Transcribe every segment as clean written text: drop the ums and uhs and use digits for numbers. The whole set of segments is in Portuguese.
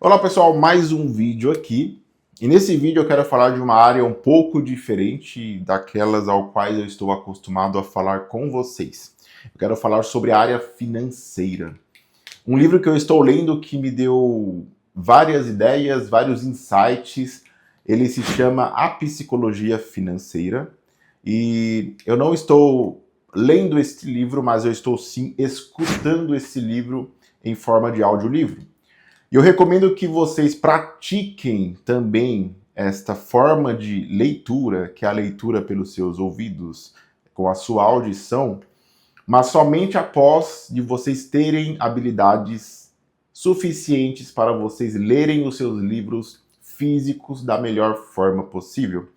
Olá pessoal, mais um vídeo aqui. E nesse vídeo eu quero falar de uma área um pouco diferente daquelas ao quais eu estou acostumado a falar com vocês. Eu quero falar sobre a área financeira. Um livro que eu estou lendo que me deu várias ideias, vários insights. Ele se chama A Psicologia Financeira. E eu não estou lendo este livro, mas eu estou sim escutando esse livro em forma de audiolivro. E eu recomendo que vocês pratiquem também esta forma de leitura, que é a leitura pelos seus ouvidos, com a sua audição, mas somente após de vocês terem habilidades suficientes para vocês lerem os seus livros físicos da melhor forma possível.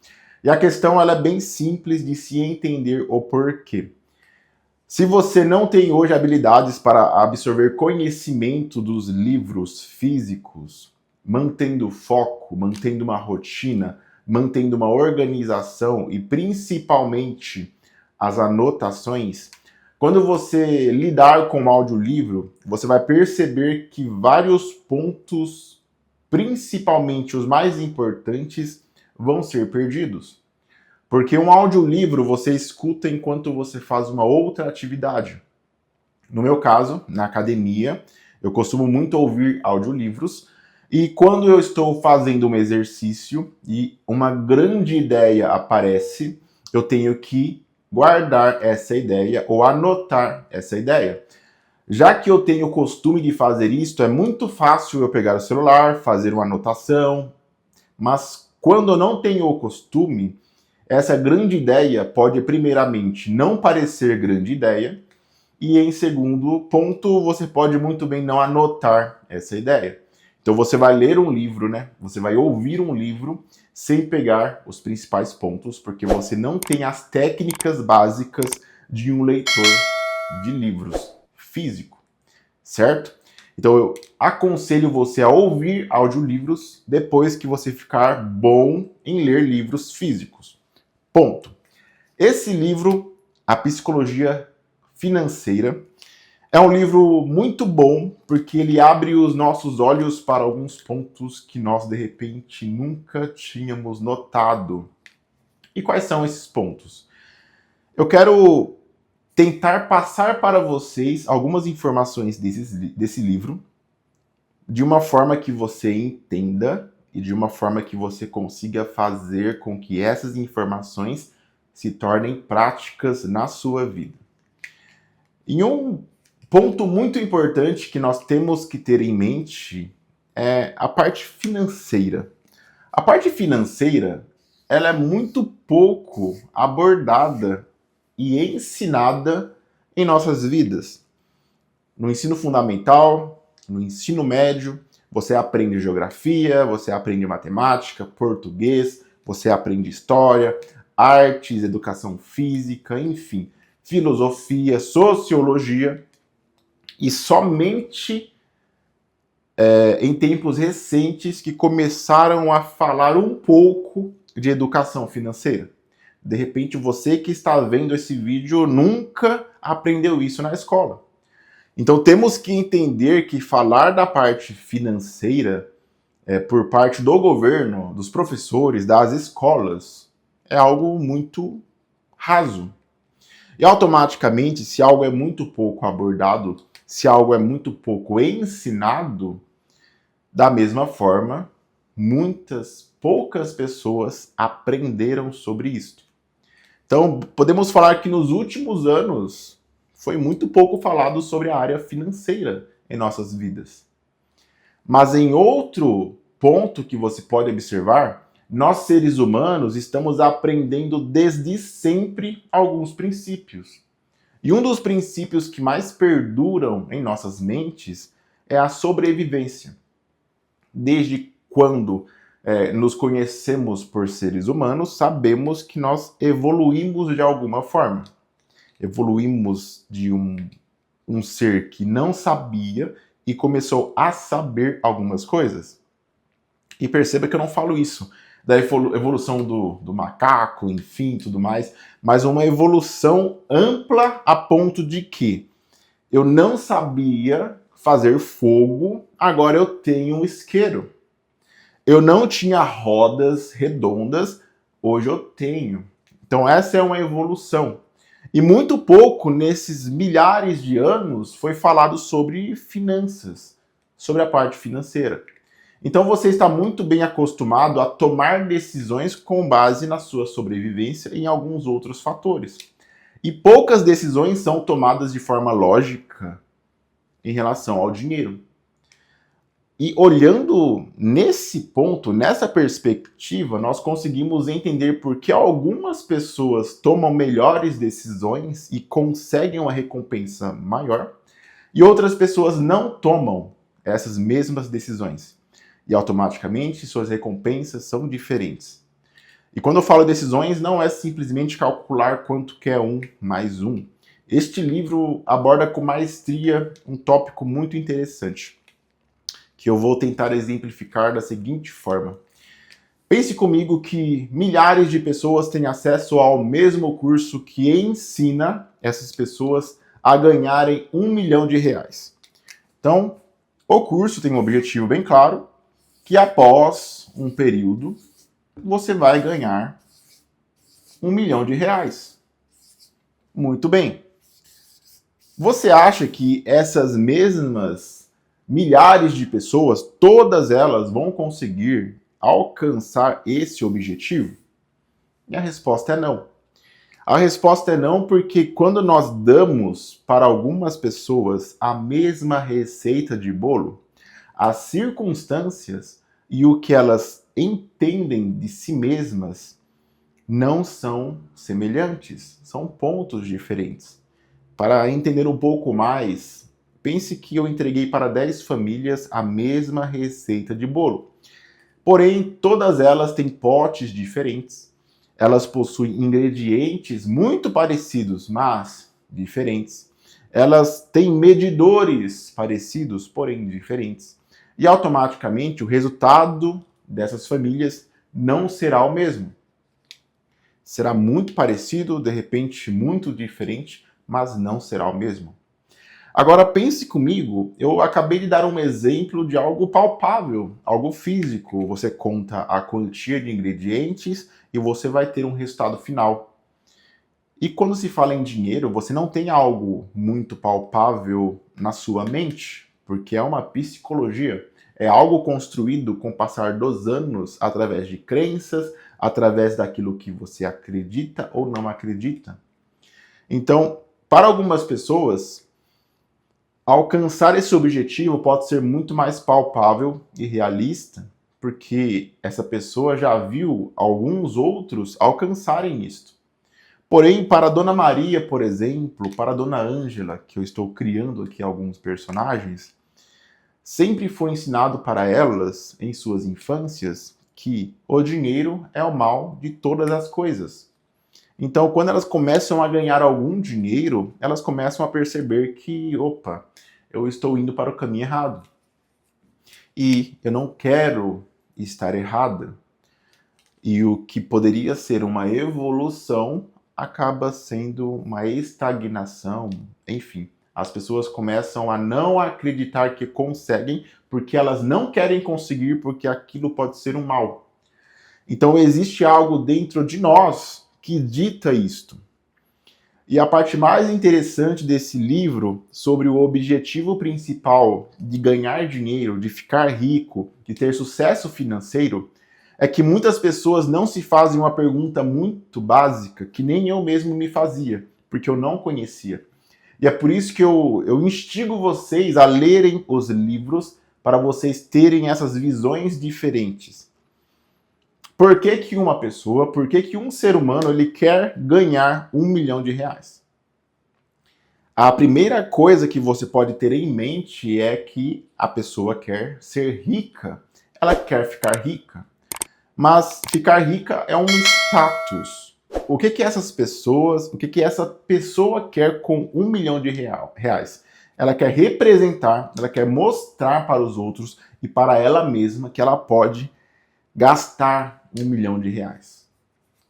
E a questão ela é bem simples de se entender o porquê. Se você não tem hoje habilidades para absorver conhecimento dos livros físicos, mantendo foco, mantendo uma rotina, mantendo uma organização e principalmente as anotações, quando você lidar com o audiolivro, você vai perceber que vários pontos, principalmente os mais importantes, vão ser perdidos. Porque um audiolivro você escuta enquanto você faz uma outra atividade. No meu caso, na academia, eu costumo muito ouvir audiolivros e quando eu estou fazendo um exercício e uma grande ideia aparece, eu tenho que guardar essa ideia ou anotar essa ideia. Já que eu tenho o costume de fazer isto, é muito fácil eu pegar o celular, fazer uma anotação, mas quando eu não tenho o costume, essa grande ideia pode, primeiramente, não parecer grande ideia, e em segundo ponto, você pode muito bem não anotar essa ideia. Então você vai ler um livro, né? Você vai ouvir um livro sem pegar os principais pontos, porque você não tem as técnicas básicas de um leitor de livros físico, certo? Então eu aconselho você a ouvir audiolivros depois que você ficar bom em ler livros físicos. Ponto. Esse livro, A Psicologia Financeira, é um livro muito bom porque ele abre os nossos olhos para alguns pontos que nós de repente nunca tínhamos notado. E quais são esses pontos? Eu quero tentar passar para vocês algumas informações desse livro de uma forma que você entenda e de uma forma que você consiga fazer com que essas informações se tornem práticas na sua vida. E um ponto muito importante que nós temos que ter em mente é a parte financeira. A parte financeira, ela é muito pouco abordada e ensinada em nossas vidas. No ensino fundamental, no ensino médio, você aprende geografia, você aprende matemática, português, você aprende história, artes, educação física, enfim, filosofia, sociologia, e somente em tempos recentes que começaram a falar um pouco de educação financeira. De repente, você que está vendo esse vídeo nunca aprendeu isso na escola. Então temos que entender que falar da parte financeira por parte do governo, dos professores, das escolas, é algo muito raso. E automaticamente, se algo é muito pouco abordado, se algo é muito pouco ensinado, da mesma forma, poucas pessoas aprenderam sobre isto. Então, podemos falar que nos últimos anos foi muito pouco falado sobre a área financeira em nossas vidas. Mas em outro ponto que você pode observar, nós seres humanos estamos aprendendo desde sempre alguns princípios. E um dos princípios que mais perduram em nossas mentes é a sobrevivência. Desde quando nos conhecemos por seres humanos, sabemos que nós evoluímos de alguma forma. Evoluímos de um ser que não sabia e começou a saber algumas coisas. E perceba que eu não falo isso da evolução do macaco, enfim, tudo mais, mas uma evolução ampla a ponto de que eu não sabia fazer fogo, agora eu tenho um isqueiro. Eu não tinha rodas redondas, hoje eu tenho. Então essa é uma evolução. E muito pouco nesses milhares de anos foi falado sobre finanças, sobre a parte financeira. Então você está muito bem acostumado a tomar decisões com base na sua sobrevivência e em alguns outros fatores. E poucas decisões são tomadas de forma lógica em relação ao dinheiro. E olhando nesse ponto, nessa perspectiva, nós conseguimos entender por que algumas pessoas tomam melhores decisões e conseguem uma recompensa maior, e outras pessoas não tomam essas mesmas decisões. E automaticamente suas recompensas são diferentes. E quando eu falo decisões, não é simplesmente calcular quanto que é 1 mais 1. Este livro aborda com maestria um tópico muito interessante, que eu vou tentar exemplificar da seguinte forma. Pense comigo que milhares de pessoas têm acesso ao mesmo curso que ensina essas pessoas a ganharem R$ 1 milhão. Então, o curso tem um objetivo bem claro, que após um período, você vai ganhar R$ 1 milhão. Muito bem. Você acha que essas mesmas milhares de pessoas, todas elas vão conseguir alcançar esse objetivo? E a resposta é não. A resposta é não porque quando nós damos para algumas pessoas a mesma receita de bolo, as circunstâncias e o que elas entendem de si mesmas não são semelhantes, são pontos diferentes. Para entender um pouco mais, pense que eu entreguei para 10 famílias a mesma receita de bolo. Porém, todas elas têm potes diferentes, elas possuem ingredientes muito parecidos, mas diferentes. Elas têm medidores parecidos, porém diferentes. E automaticamente o resultado dessas famílias não será o mesmo. Será muito parecido, de repente muito diferente, mas não será o mesmo. Agora pense comigo, eu acabei de dar um exemplo de algo palpável, algo físico. Você conta a quantia de ingredientes e você vai ter um resultado final. E quando se fala em dinheiro, você não tem algo muito palpável na sua mente, porque é uma psicologia. É algo construído com o passar dos anos, através de crenças, através daquilo que você acredita ou não acredita. Então, para algumas pessoas, alcançar esse objetivo pode ser muito mais palpável e realista, porque essa pessoa já viu alguns outros alcançarem isto. Porém, para a Dona Maria, por exemplo, para a Dona Ângela, que eu estou criando aqui alguns personagens, sempre foi ensinado para elas, em suas infâncias, que o dinheiro é o mal de todas as coisas. Então, quando elas começam a ganhar algum dinheiro, elas começam a perceber que, opa, eu estou indo para o caminho errado. E eu não quero estar errada. E o que poderia ser uma evolução acaba sendo uma estagnação, enfim. As pessoas começam a não acreditar que conseguem porque elas não querem conseguir porque aquilo pode ser um mal. Então existe algo dentro de nós que dita isto. E a parte mais interessante desse livro, sobre o objetivo principal de ganhar dinheiro, de ficar rico, de ter sucesso financeiro, é que muitas pessoas não se fazem uma pergunta muito básica, que nem eu mesmo me fazia, porque eu não conhecia. E é por isso que eu instigo vocês a lerem os livros, para vocês terem essas visões diferentes. Por que uma pessoa, por que um ser humano ele quer ganhar R$ 1 milhão? A primeira coisa que você pode ter em mente é que a pessoa quer ser rica. Ela quer ficar rica. Mas ficar rica é um status. O que essas pessoas, o que essa pessoa quer com R$ 1 milhão? Ela quer representar, ela quer mostrar para os outros e para ela mesma que ela pode gastar R$ 1 milhão.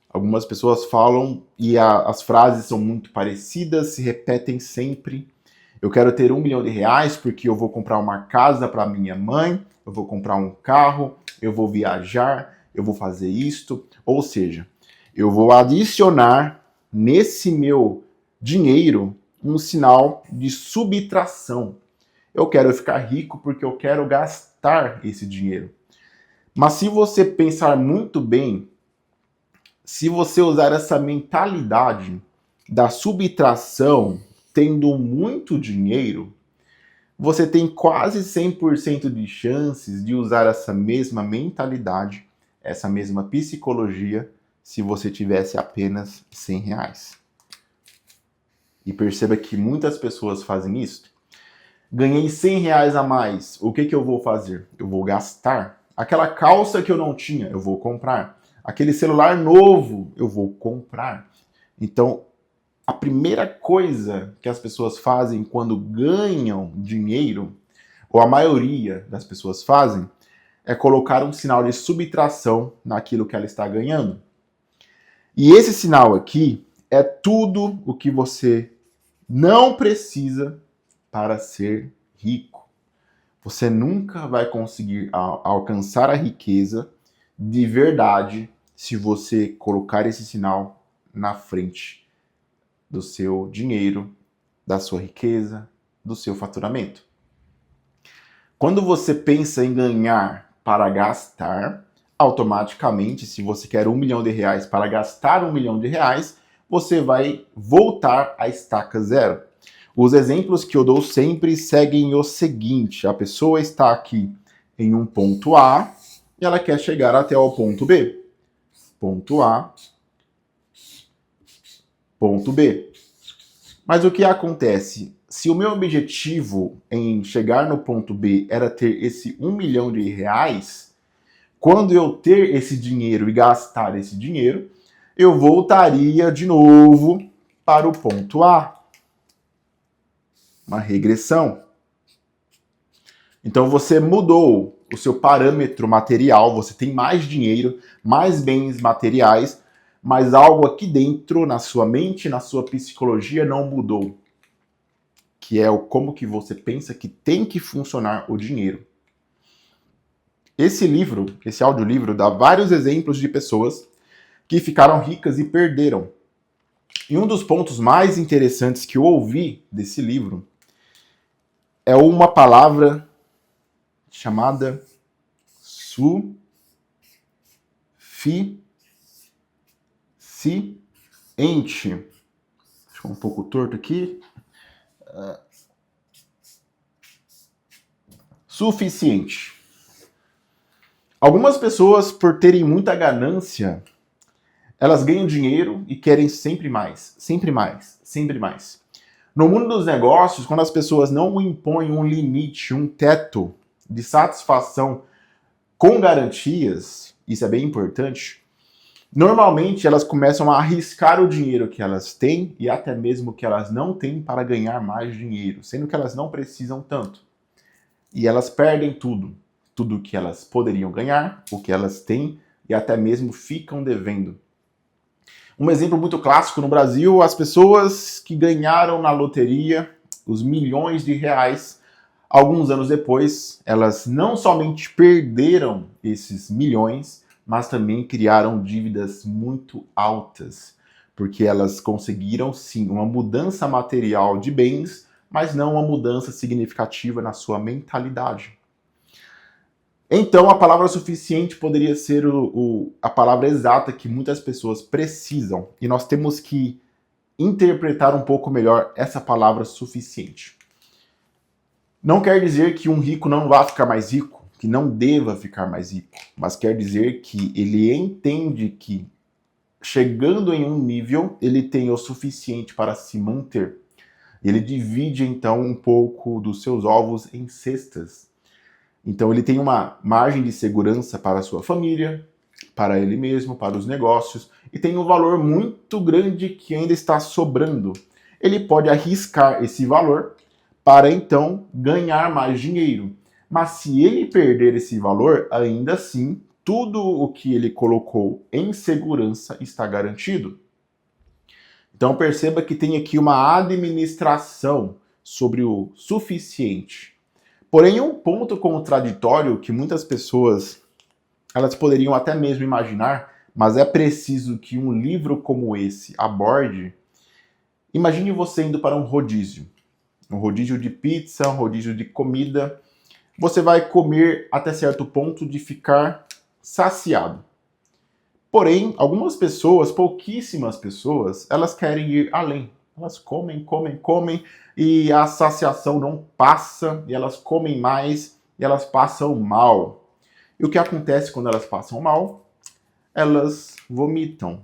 Algumas pessoas falam e as frases são muito parecidas, se repetem sempre. Eu quero ter R$ 1 milhão porque eu vou comprar uma casa para minha mãe, eu vou comprar um carro, eu vou viajar, eu vou fazer isto. Ou seja, eu vou adicionar nesse meu dinheiro um sinal de subtração. Eu quero ficar rico porque eu quero gastar esse dinheiro. Mas se você pensar muito bem, se você usar essa mentalidade da subtração, tendo muito dinheiro, você tem quase 100% de chances de usar essa mesma mentalidade, essa mesma psicologia, se você tivesse apenas R$ 100. E perceba que muitas pessoas fazem isso. Ganhei R$ 100 a mais, o que eu vou fazer? Eu vou gastar. Aquela calça que eu não tinha, eu vou comprar. Aquele celular novo, eu vou comprar. Então, a primeira coisa que as pessoas fazem quando ganham dinheiro, ou a maioria das pessoas fazem, é colocar um sinal de subtração naquilo que ela está ganhando. E esse sinal aqui é tudo o que você não precisa para ser rico. Você nunca vai conseguir alcançar a riqueza de verdade se você colocar esse sinal na frente do seu dinheiro, da sua riqueza, do seu faturamento. Quando você pensa em ganhar para gastar, automaticamente, se você quer R$ 1 milhão para gastar R$ 1 milhão, você vai voltar à estaca zero. Os exemplos que eu dou sempre seguem o seguinte: a pessoa está aqui em um ponto A e ela quer chegar até o ponto B. Ponto A, ponto B. Mas o que acontece? Se o meu objetivo em chegar no ponto B era ter esse R$ 1 milhão, quando eu ter esse dinheiro e gastar esse dinheiro, eu voltaria de novo para o ponto A. Uma regressão. Então você mudou o seu parâmetro material, você tem mais dinheiro, mais bens materiais, mas algo aqui dentro, na sua mente, na sua psicologia, não mudou. Que é o como que você pensa que tem que funcionar o dinheiro. Esse livro, esse audiolivro, dá vários exemplos de pessoas que ficaram ricas e perderam. E um dos pontos mais interessantes que eu ouvi desse livro é uma palavra chamada suficiente. Ficou um pouco torto aqui. Suficiente. Algumas pessoas, por terem muita ganância, elas ganham dinheiro e querem sempre mais, sempre mais, sempre mais. No mundo dos negócios, quando as pessoas não impõem um limite, um teto de satisfação com garantias, isso é bem importante, normalmente elas começam a arriscar o dinheiro que elas têm e até mesmo o que elas não têm para ganhar mais dinheiro, sendo que elas não precisam tanto. E elas perdem tudo que elas poderiam ganhar, o que elas têm e até mesmo ficam devendo. Um exemplo muito clássico no Brasil, as pessoas que ganharam na loteria os milhões de reais, alguns anos depois, elas não somente perderam esses milhões, mas também criaram dívidas muito altas, porque elas conseguiram sim uma mudança material de bens, mas não uma mudança significativa na sua mentalidade. Então, a palavra suficiente poderia ser a palavra exata que muitas pessoas precisam. E nós temos que interpretar um pouco melhor essa palavra suficiente. Não quer dizer que um rico não vá ficar mais rico, que não deva ficar mais rico, mas quer dizer que ele entende que, chegando em um nível, ele tem o suficiente para se manter. Ele divide, então, um pouco dos seus ovos em cestas. Então ele tem uma margem de segurança para a sua família, para ele mesmo, para os negócios, e tem um valor muito grande que ainda está sobrando. Ele pode arriscar esse valor para então ganhar mais dinheiro. Mas se ele perder esse valor, ainda assim, tudo o que ele colocou em segurança está garantido. Então perceba que tem aqui uma administração sobre o suficiente. Porém, um ponto contraditório que muitas pessoas elas poderiam até mesmo imaginar, mas é preciso que um livro como esse aborde. Imagine você indo para um rodízio de pizza, um rodízio de comida. Você vai comer até certo ponto de ficar saciado. Porém, algumas pessoas, pouquíssimas pessoas, elas querem ir além. Elas comem, comem, comem e a saciação não passa, e elas comem mais e elas passam mal. E o que acontece quando elas passam mal? Elas vomitam.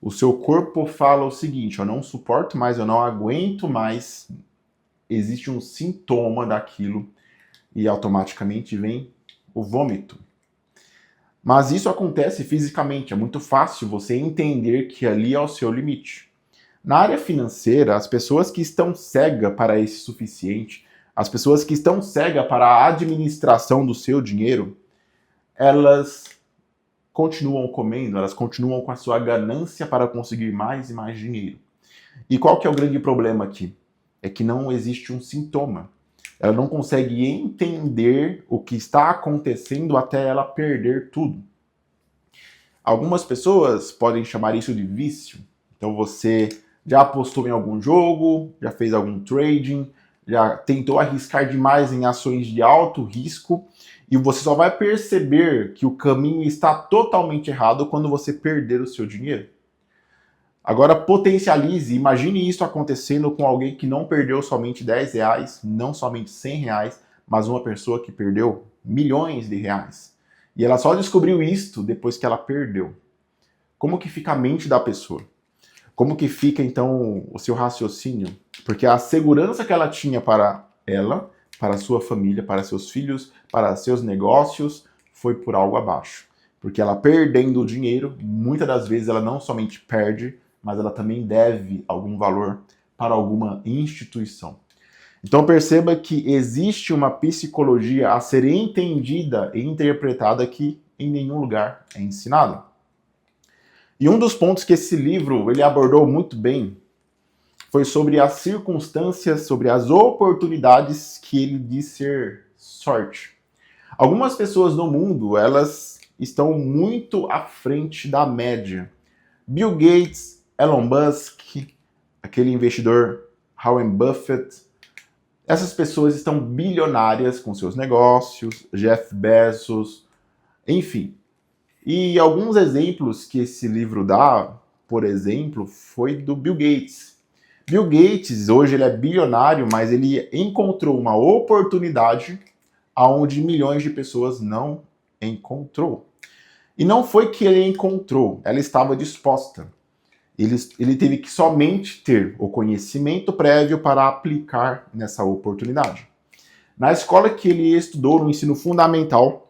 O seu corpo fala o seguinte: eu não suporto mais, eu não aguento mais. Existe um sintoma daquilo e automaticamente vem o vômito. Mas isso acontece fisicamente, é muito fácil você entender que ali é o seu limite. Na área financeira, as pessoas que estão cegas para esse suficiente, as pessoas que estão cegas para a administração do seu dinheiro, elas continuam comendo, elas continuam com a sua ganância para conseguir mais e mais dinheiro. E qual que é o grande problema aqui? É que não existe um sintoma. Ela não consegue entender o que está acontecendo até ela perder tudo. Algumas pessoas podem chamar isso de vício. Então você já apostou em algum jogo, já fez algum trading, já tentou arriscar demais em ações de alto risco, e você só vai perceber que o caminho está totalmente errado quando você perder o seu dinheiro. Agora potencialize, imagine isso acontecendo com alguém que não perdeu somente 10 reais, não somente 100 reais, mas uma pessoa que perdeu milhões de reais. E ela só descobriu isto depois que ela perdeu. Como que fica a mente da pessoa? Como que fica então o seu raciocínio? Porque a segurança que ela tinha para ela, para a sua família, para seus filhos, para seus negócios, foi por algo abaixo. Porque ela perdendo o dinheiro, muitas das vezes ela não somente perde, mas ela também deve algum valor para alguma instituição. Então perceba que existe uma psicologia a ser entendida e interpretada que em nenhum lugar é ensinada. E um dos pontos que esse livro ele abordou muito bem foi sobre as circunstâncias, sobre as oportunidades que ele diz ser sorte. Algumas pessoas no mundo, elas estão muito à frente da média. Bill Gates, Elon Musk, aquele investidor Warren Buffett, essas pessoas estão bilionárias com seus negócios, Jeff Bezos, enfim. E alguns exemplos que esse livro dá, por exemplo, foi do Bill Gates. Bill Gates, hoje ele é bilionário, mas ele encontrou uma oportunidade onde milhões de pessoas não encontrou. E não foi que ele encontrou, ela estava disposta. Ele teve que somente ter o conhecimento prévio para aplicar nessa oportunidade. Na escola que ele estudou, no ensino fundamental,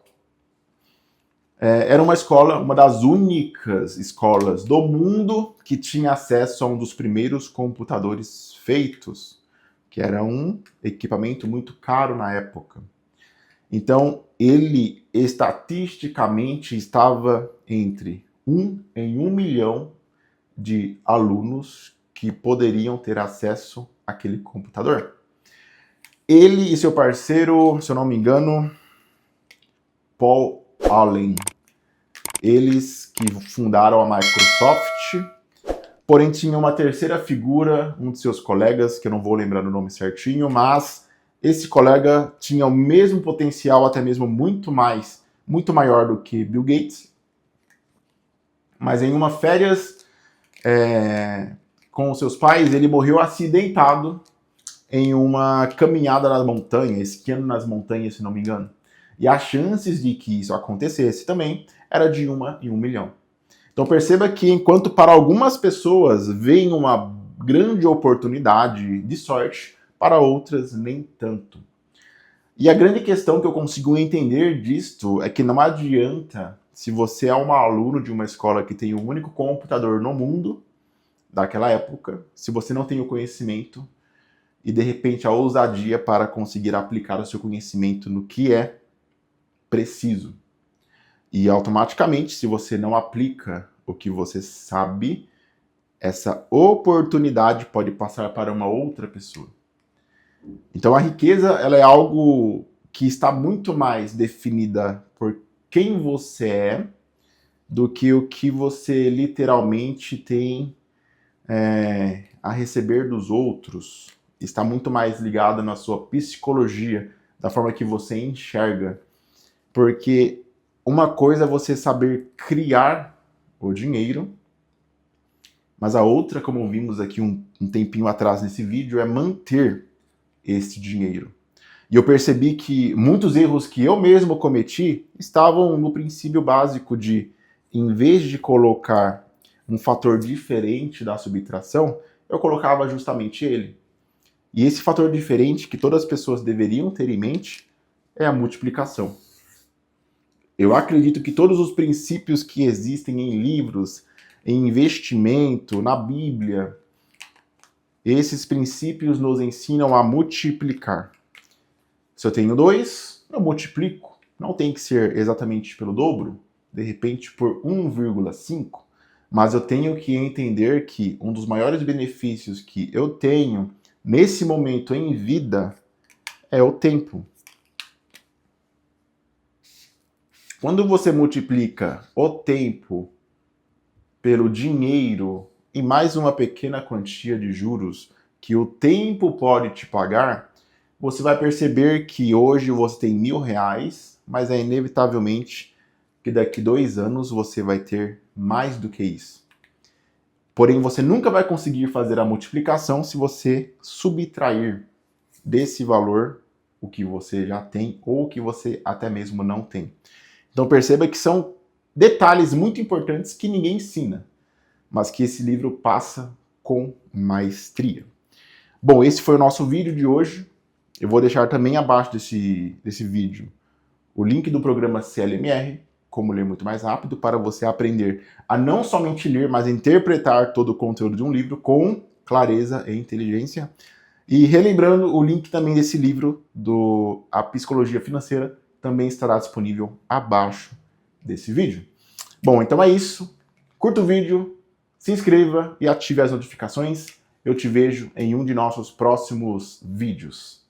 era uma escola, uma das únicas escolas do mundo que tinha acesso a um dos primeiros computadores feitos, que era um equipamento muito caro na época. Então, ele estatisticamente estava entre 1 em 1 milhão de alunos que poderiam ter acesso àquele computador. Ele e seu parceiro, se eu não me engano, Paul Allen, eles que fundaram a Microsoft, porém tinha uma terceira figura, um de seus colegas, que eu não vou lembrar o nome certinho, mas esse colega tinha o mesmo potencial, até mesmo muito maior do que Bill Gates, mas em uma férias com os seus pais, ele morreu acidentado em uma caminhada nas montanhas, esquiando nas montanhas, se não me engano. E as chances de que isso acontecesse também era de 1 em 1 milhão. Então perceba que enquanto para algumas pessoas vem uma grande oportunidade de sorte, para outras nem tanto. E a grande questão que eu consigo entender disto é que não adianta, se você é um aluno de uma escola que tem um único computador no mundo, daquela época, se você não tem o conhecimento e de repente a ousadia para conseguir aplicar o seu conhecimento no que é preciso. E automaticamente, se você não aplica o que você sabe, essa oportunidade pode passar para uma outra pessoa. Então a riqueza, ela é algo que está muito mais definida por quem você é do que o que você literalmente tem a receber dos outros. Está muito mais ligado na sua psicologia, da forma que você enxerga. Porque uma coisa é você saber criar o dinheiro, mas a outra, como vimos aqui um tempinho atrás nesse vídeo, é manter esse dinheiro. E eu percebi que muitos erros que eu mesmo cometi estavam no princípio básico de, em vez de colocar um fator diferente da subtração, eu colocava justamente ele. E esse fator diferente que todas as pessoas deveriam ter em mente é a multiplicação. Eu acredito que todos os princípios que existem em livros, em investimento, na Bíblia, esses princípios nos ensinam a multiplicar. Se eu tenho 2, eu multiplico. Não tem que ser exatamente pelo dobro, de repente por 1,5, mas eu tenho que entender que um dos maiores benefícios que eu tenho nesse momento em vida é o tempo. Quando você multiplica o tempo pelo dinheiro e mais uma pequena quantia de juros que o tempo pode te pagar, você vai perceber que hoje você tem R$1.000, mas é inevitavelmente que daqui 2 anos você vai ter mais do que isso. Porém, você nunca vai conseguir fazer a multiplicação se você subtrair desse valor o que você já tem ou o que você até mesmo não tem. Então perceba que são detalhes muito importantes que ninguém ensina, mas que esse livro passa com maestria. Bom, esse foi o nosso vídeo de hoje. Eu vou deixar também abaixo desse vídeo o link do programa CLMR, Como Ler Muito Mais Rápido, para você aprender a não somente ler, mas interpretar todo o conteúdo de um livro com clareza e inteligência. E relembrando, o link também desse livro, A Psicologia Financeira, também estará disponível abaixo desse vídeo. Bom, então é isso. Curta o vídeo, se inscreva e ative as notificações. Eu te vejo em um de nossos próximos vídeos.